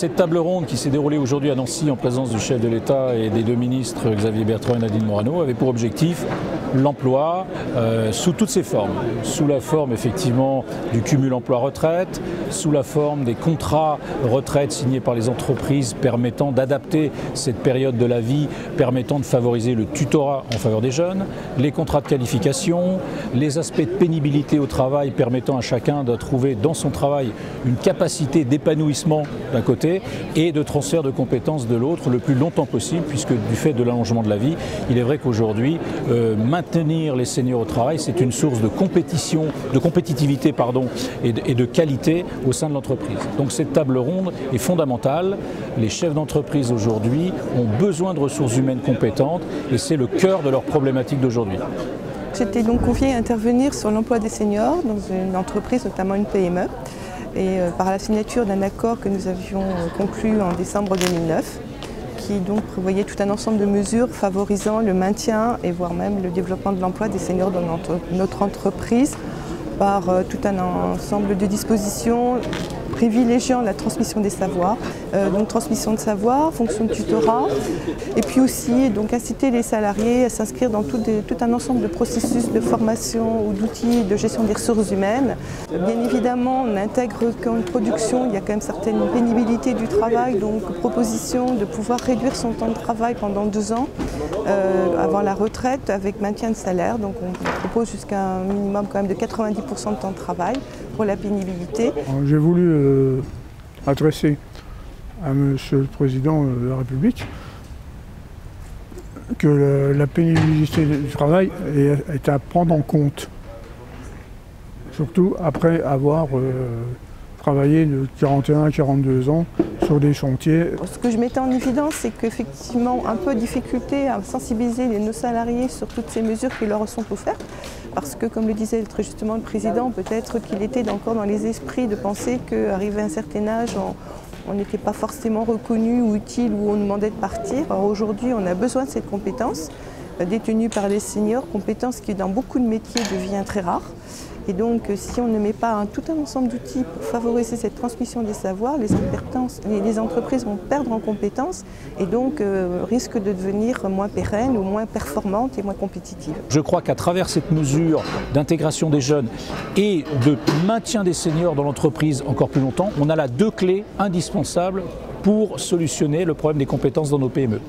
Cette table ronde qui s'est déroulée aujourd'hui à Nancy en présence du chef de l'État et des deux ministres Xavier Bertrand et Nadine Morano avait pour objectif l'emploi sous toutes ses formes. Sous la forme effectivement du cumul emploi-retraite, sous la forme des contrats retraite signés par les entreprises permettant d'adapter cette période de la vie, permettant de favoriser le tutorat en faveur des jeunes, les contrats de qualification, les aspects de pénibilité au travail permettant à chacun de trouver dans son travail une capacité d'épanouissement d'un côté et de transfert de compétences de l'autre le plus longtemps possible, puisque du fait de l'allongement de la vie, il est vrai qu'aujourd'hui, maintenir les seniors au travail, c'est une source de compétition, de compétitivité et de qualité au sein de l'entreprise. Donc cette table ronde est fondamentale. Les chefs d'entreprise aujourd'hui ont besoin de ressources humaines compétentes et c'est le cœur de leur problématique d'aujourd'hui. J'étais donc confiée à intervenir sur l'emploi des seniors dans une entreprise, notamment une PME. Et par la signature d'un accord que nous avions conclu en décembre 2009, qui donc prévoyait tout un ensemble de mesures favorisant le maintien et voire même le développement de l'emploi des seniors dans notre entreprise, par tout un ensemble de dispositions privilégiant la transmission des savoirs, donc transmission de savoir, fonction de tutorat, et puis aussi donc inciter les salariés à s'inscrire dans tout un ensemble de processus de formation ou d'outils de gestion des ressources humaines. Bien évidemment, on intègre qu'en production, il y a quand même certaine pénibilité du travail, donc proposition de pouvoir réduire son temps de travail pendant 2 ans avant la retraite avec maintien de salaire. Donc on propose jusqu'à un minimum quand même de 90% de temps de travail pour la pénibilité. J'ai voulu adresser à Monsieur le Président de la République que la pénibilité du travail est à prendre en compte, surtout après avoir travaillé de 41 à 42 ans sur des chantiers. Ce que je mettais en évidence, c'est qu'effectivement, un peu de difficulté à sensibiliser nos salariés sur toutes ces mesures qui leur sont offertes. Parce que, comme le disait très justement le Président, peut-être qu'il était encore dans les esprits de penser qu'arrivé à un certain âge, on n'était pas forcément reconnu ou utile ou on nous demandait de partir. Alors aujourd'hui, on a besoin de cette compétence détenue par les seniors, compétence qui dans beaucoup de métiers devient très rare. Et donc, si on ne met pas tout un ensemble d'outils pour favoriser cette transmission des savoirs, les entreprises vont perdre en compétences et donc risquent de devenir moins pérennes ou moins performantes et moins compétitives. Je crois qu'à travers cette mesure d'intégration des jeunes et de maintien des seniors dans l'entreprise encore plus longtemps, on a là 2 clés indispensables pour solutionner le problème des compétences dans nos PME.